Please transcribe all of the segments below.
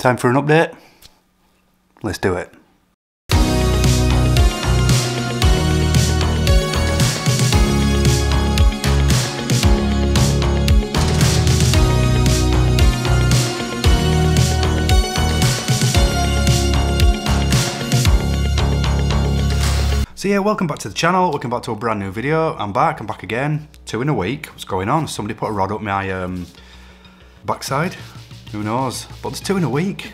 Time for an update? Let's do it. So yeah, welcome back to the channel, welcome back to a brand new video. I'm back again. 2 in a week. What's going on? Somebody put a rod up my backside. Who knows? But there's 2 in a week.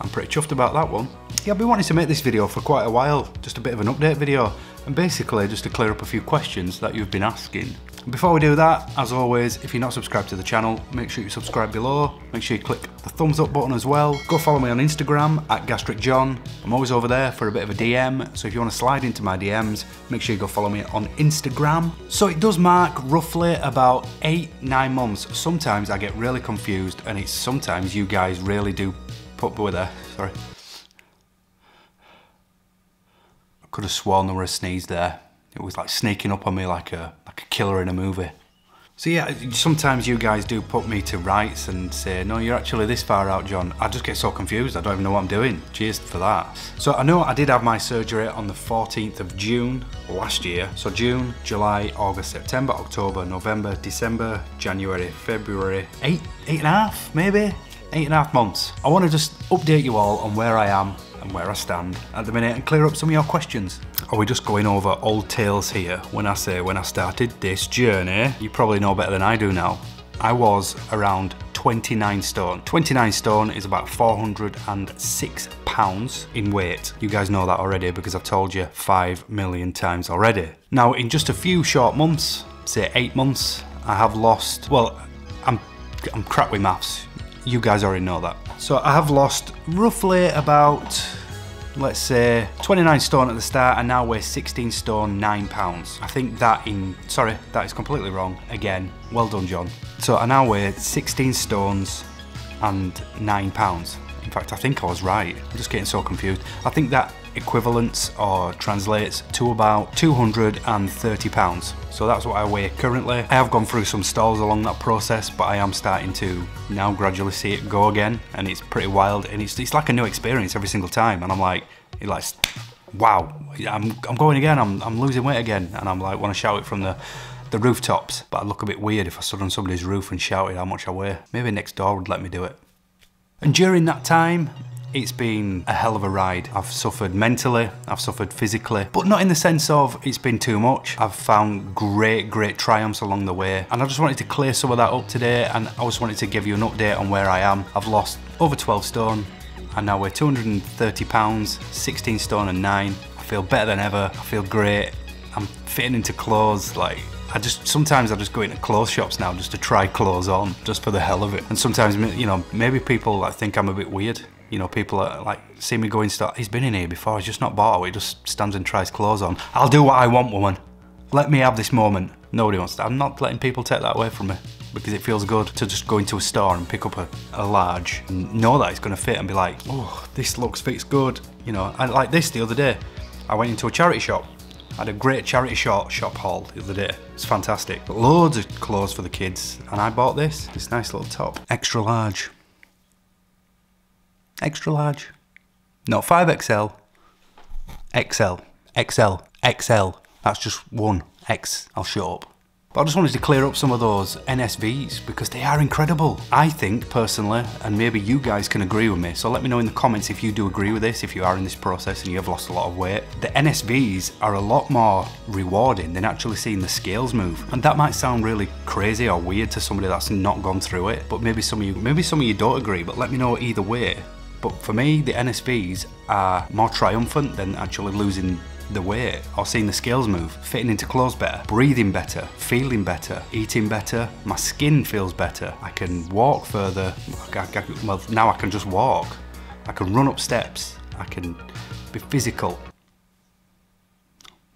I'm pretty chuffed about that one. Yeah, I've been wanting to make this video for quite a while. Just a bit of an update video. And basically just to clear up a few questions that you've been asking. Before we do that, as always, if you're not subscribed to the channel, make sure you subscribe below. Make sure you click the thumbs up button as well. Go follow me on Instagram at GASTRIC. I'm always over there for a bit of a DM, so if you want to slide into my DMs, make sure you go follow me on Instagram. So it does mark roughly about 8-9 months. Sometimes I get really confused, and it's sometimes you guys really do put with there. Sorry. I could have sworn there was a sneeze there. It was like sneaking up on me like a killer in a movie. So yeah, sometimes you guys do put me to rights and say, no, you're actually this far out, John. I just get so confused, I don't even know what I'm doing. Cheers for that. So I know I did have my surgery on the 14th of June last year. So June, July, August, September, October, November, December, January, February, 8.5 maybe? 8.5 months. I want to just update you all on where I am and where I stand at the minute and clear up some of your questions. Are we just going over old tales here when I say when I started this journey? You probably know better than I do now. I was around 29 stone. 29 stone is about 406 pounds in weight. You guys know that already because I've told you 5 million times already. Now in just a few short months, say 8 months, I have lost, well, I'm crap with maths. You guys already know that. So I have lost roughly about, let's say, 29 stone at the start and now weigh 16 stone 9 pounds. I think that sorry, that is completely wrong. Again, well done, John. So I now weigh 16 stones and 9 pounds. In fact, I think I was right. I'm just getting so confused. I think that equivalents or translates to about 230 pounds. So that's what I weigh currently. I have gone through some stalls along that process, but I am starting to now gradually see it go again, and it's pretty wild, and it's like a new experience every single time, and I'm like, wow, I'm going again, I'm losing weight again, and I'm like, want to shout it from the rooftops, but I'd look a bit weird if I stood on somebody's roof and shouted how much I weigh. Maybe next door would let me do it. And during that time, it's been a hell of a ride. I've suffered mentally, I've suffered physically, but not in the sense of it's been too much. I've found great triumphs along the way, and I just wanted to clear some of that up today, and I just wanted to give you an update on where I am. I've lost over 12 stone, I now weigh 230 pounds, 16 stone and 9. I feel better than ever, I feel great. I'm fitting into clothes, like, sometimes I just go into clothes shops now just to try clothes on, just for the hell of it. And sometimes, you know, maybe people like think I'm a bit weird. You know, people are like, see me go in store, he's been in here before, he's just not bought it, he just stands and tries clothes on. I'll do what I want, woman. Let me have this moment. Nobody wants to. I'm not letting people take that away from me because it feels good to just go into a store and pick up a large and know that it's gonna fit and be like, oh, this fits good. You know, and like this the other day, I went into a charity shop. I had a great charity shop haul the other day. It's fantastic. Loads of clothes for the kids, and I bought this nice little top. Extra large. Extra large. Not 5XL. XL. XL. XL. That's just one. X. I'll shut up. But I just wanted to clear up some of those NSVs because they are incredible. I think, personally, and maybe you guys can agree with me, so let me know in the comments if you do agree with this, if you are in this process and you have lost a lot of weight. The NSVs are a lot more rewarding than actually seeing the scales move. And that might sound really crazy or weird to somebody that's not gone through it, but maybe some of you don't agree, but let me know either way. But for me, the NSVs are more triumphant than actually losing the weight or seeing the scales move, fitting into clothes better, breathing better, feeling better, eating better, my skin feels better, I can walk further, well now I can just walk, I can run up steps, I can be physical.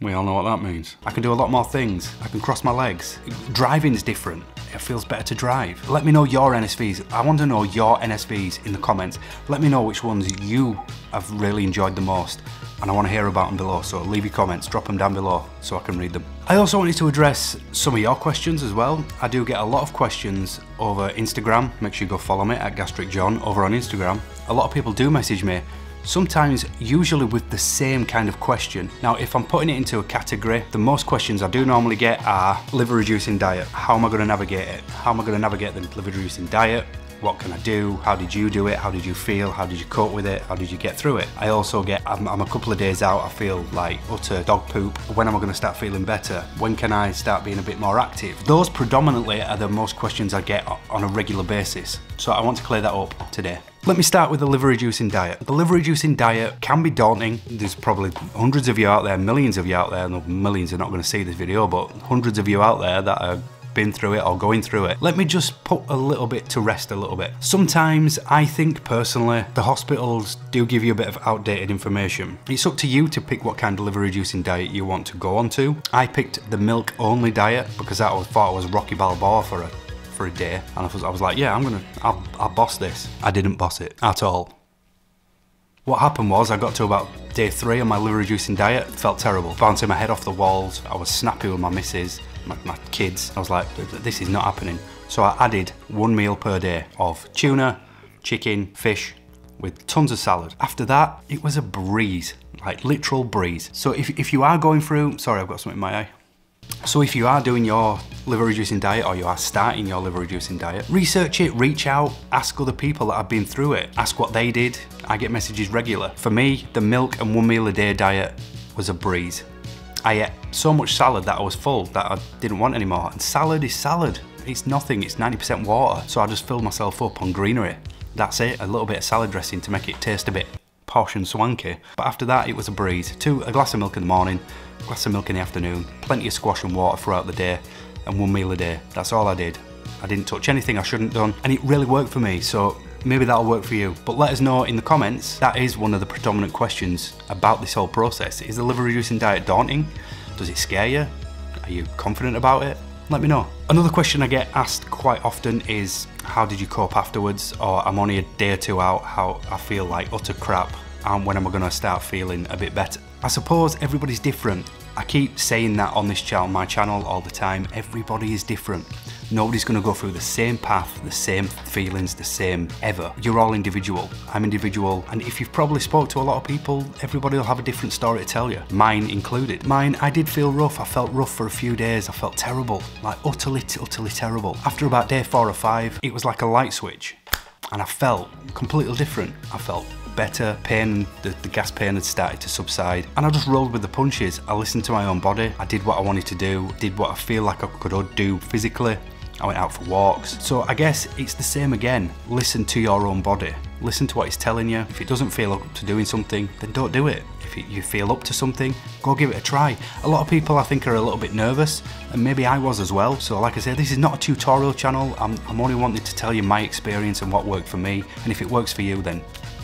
We all know what that means. I can do a lot more things. I can cross my legs. Driving's different. it feels better to drive. Let me know your NSVs. I want to know your NSVs in the comments. Let me know which ones you have really enjoyed the most, and I want to hear about them below. So leave your comments, drop them down below so I can read them. I also wanted to address some of your questions as well. I do get a lot of questions over Instagram. Make sure you go follow me at Gastric John over on Instagram. A lot of people do message me, sometimes usually with the same kind of question. Now, if I'm putting it into a category, the most questions I do normally get are liver reducing diet. How am I going to navigate it? How am I going to navigate the liver reducing diet? What can I do? How did you do it? How did you feel? How did you cope with it? How did you get through it? I also get, I'm a couple of days out, I feel like utter dog poop. When am I going to start feeling better? When can I start being a bit more active? Those predominantly are the most questions I get on a regular basis. So I want to clear that up today. Let me start with the liver reducing diet. The liver reducing diet can be daunting. There's probably hundreds of you out there, millions of you out there, no, millions are not going to see this video, but hundreds of you out there that are been through it or going through it. Let me just put a little bit to rest a little bit. Sometimes I think personally the hospitals do give you a bit of outdated information. It's up to you to pick what kind of liver reducing diet you want to go on to. I picked the milk only diet because I thought I was Rocky Balboa for a day, and I was like, yeah, I'll boss this. I didn't boss it at all. What happened was I got to about day 3 on my liver reducing diet, felt terrible, bouncing my head off the walls. I was snappy with my missus, my kids. I was like, this is not happening. So I added 1 meal per day of tuna, chicken, fish, with tons of salad. After that, it was a breeze, like literal breeze. So if you are going through, sorry, I've got something in my eye. So if you are doing your liver reducing diet, or you are starting your liver reducing diet, research it, reach out, ask other people that have been through it, ask what they did. I get messages regular. For me, the milk and 1 meal a day diet was a breeze. I ate so much salad that I was full that I didn't want any more. And salad is salad. It's nothing, it's 90% water. So I just filled myself up on greenery. That's it, a little bit of salad dressing to make it taste a bit posh and swanky. But after that, it was a breeze. A glass of milk in the morning, a glass of milk in the afternoon, plenty of squash and water throughout the day, and 1 meal a day. That's all I did. I didn't touch anything I shouldn't have done, and it really worked for me. So maybe that'll work for you. But let us know in the comments. That is one of the predominant questions about this whole process. Is the liver reducing diet daunting? Does it scare you? Are you confident about it? Let me know. Another question I get asked quite often is, how did you cope afterwards? Or I'm only a day or 2 out, how I feel like utter crap, and when am I gonna start feeling a bit better? I suppose everybody's different. I keep saying that on this channel, my channel, all the time. Everybody is different. Nobody's gonna go through the same path, the same feelings, the same ever. You're all individual. I'm individual. And if you've probably spoke to a lot of people, everybody will have a different story to tell you. Mine included. Mine, I did feel rough. I felt rough for a few days. I felt terrible, like utterly terrible. After about day 4 or 5, it was like a light switch. And I felt completely different. I felt better, pain, the gas pain had started to subside, and I just rolled with the punches. I listened to my own body, I did what I wanted to do, did what I feel like I could do physically. I went out for walks. So I guess it's the same again. Listen to your own body. Listen to what it's telling you. If it doesn't feel up to doing something, then don't do it. If you feel up to something, go give it a try. A lot of people I think are a little bit nervous, and maybe I was as well. So like I said, this is not a tutorial channel. I'm only wanting to tell you my experience and what worked for me. And if it works for you, then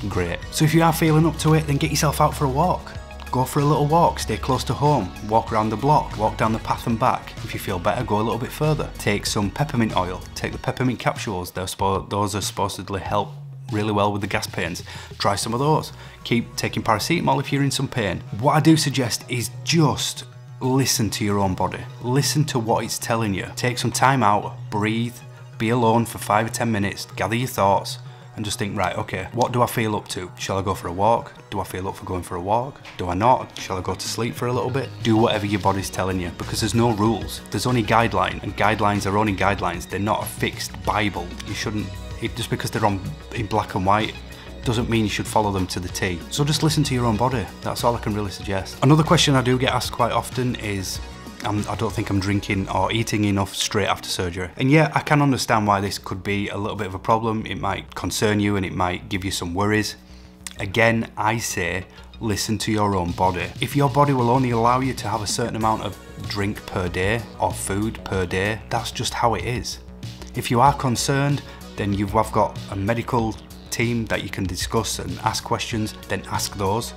great. So if you are feeling up to it, then get yourself out for a walk. Go for a little walk, stay close to home, walk around the block, walk down the path and back. If you feel better, go a little bit further. Take some peppermint oil, take the peppermint capsules, those are supposedly help really well with the gas pains. Try some of those. Keep taking paracetamol if you're in some pain. What I do suggest is just listen to your own body. Listen to what it's telling you. Take some time out, breathe, be alone for 5 or 10 minutes, gather your thoughts, and just think, right, okay, what do I feel up to? Shall I go for a walk? Do I feel up for going for a walk? Do I not? Shall I go to sleep for a little bit? Do whatever your body's telling you, because there's no rules. There's only guidelines, and guidelines are only guidelines. They're not a fixed Bible. You shouldn't, just because they're in black and white, doesn't mean you should follow them to the T. So just listen to your own body. That's all I can really suggest. Another question I do get asked quite often is, I don't think I'm drinking or eating enough straight after surgery. And yeah, I can understand why this could be a little bit of a problem. It might concern you and it might give you some worries. Again, I say, listen to your own body. If your body will only allow you to have a certain amount of drink per day or food per day, that's just how it is. If you are concerned, then you've got a medical team that you can discuss and ask questions, then ask those.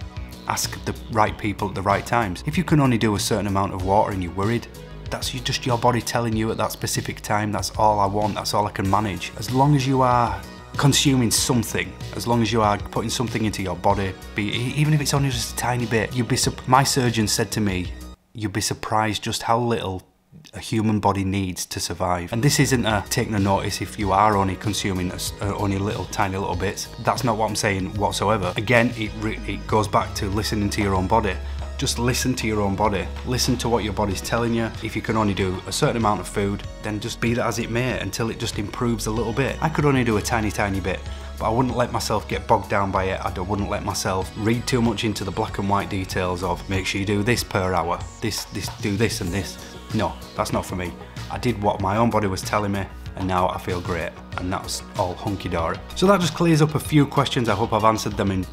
Ask the right people at the right times. If you can only do a certain amount of water and you're worried, That's just your body telling you at that specific time, that's all I want, that's all I can manage. As long as you are consuming something, as long as you are putting something into your body, even if it's only just a tiny bit, my surgeon said to me, you'd be surprised just how little a human body needs to survive. And this isn't a taking a notice if you are only consuming only tiny little bits. That's not what I'm saying whatsoever. Again, it goes back to listening to your own body. Just listen to your own body. Listen to what your body's telling you. If you can only do a certain amount of food, then just be that as it may until it just improves a little bit. I could only do a tiny bit, but I wouldn't let myself get bogged down by it. I wouldn't let myself read too much into the black and white details of make sure you do this per hour, do this and this. No, that's not for me. I did what my own body was telling me, and now I feel great, and that's all hunky-dory. So that just clears up a few questions. I hope I've answered them in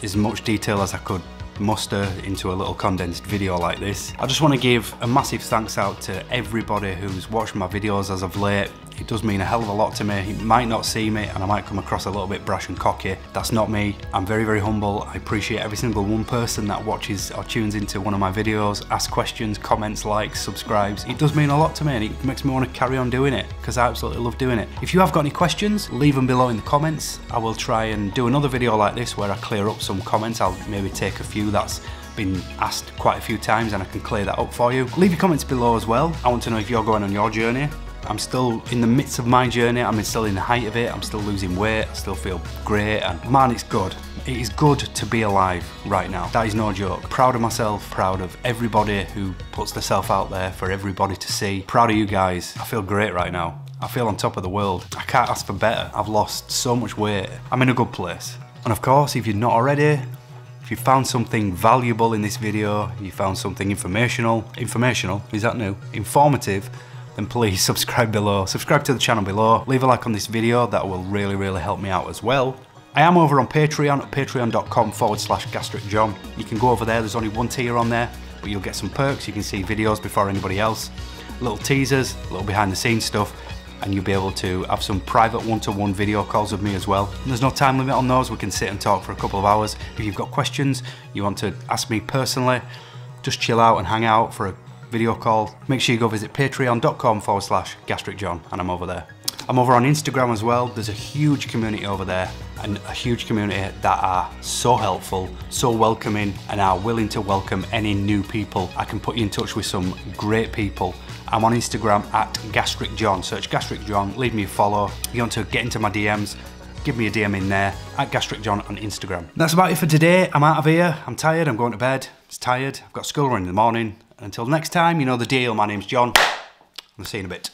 as much detail as I could muster into a little condensed video like this. I just want to give a massive thanks out to everybody who's watched my videos as of late. It does mean a hell of a lot to me. You might not see me and I might come across a little bit brash and cocky. That's not me. I'm very, very humble. I appreciate every single one person that watches or tunes into one of my videos, asks questions, comments, likes, subscribes. It does mean a lot to me and it makes me want to carry on doing it because I absolutely love doing it. If you have got any questions, leave them below in the comments. I will try and do another video like this where I clear up some comments. I'll maybe take a few that's been asked quite a few times and I can clear that up for you. Leave your comments below as well. I want to know if you're going on your journey. I'm still in the midst of my journey. I'm still in the height of it. I'm still losing weight. I still feel great. And man, it's good. It is good to be alive right now. That is no joke. Proud of myself. Proud of everybody who puts themselves out there for everybody to see. Proud of you guys. I feel great right now. I feel on top of the world. I can't ask for better. I've lost so much weight. I'm in a good place. And of course, if you're not already, if you found something valuable in this video, you found something informational, is that new? Informative, then please subscribe below. Subscribe to the channel below. Leave a like on this video. That will really, really help me out as well. I am over on Patreon at patreon.com/gastricjohn. You can go over there. There's only one tier on there, but you'll get some perks. You can see videos before anybody else, little teasers, little behind the scenes stuff, and you'll be able to have some private one-to-one video calls with me as well. And there's no time limit on those. We can sit and talk for a couple of hours. If you've got questions you want to ask me personally, just chill out and hang out for a video call. Make sure you go visit patreon.com/gastricjohn and I'm over there. I'm over on Instagram as well. There's a huge community over there and a huge community that are so helpful, so welcoming, and are willing to welcome any new people. I can put you in touch with some great people. I'm on Instagram at GASTRICJohn. Search GASTRICJohn, leave me a follow. If you want to get into my DMs, give me a DM in there at GASTRICJohn on Instagram. That's about it for today. I'm out of here. I'm tired. I'm going to bed. It's tired. I've got school run in the morning. And until next time, you know the deal. My name's John. I'll see you in a bit.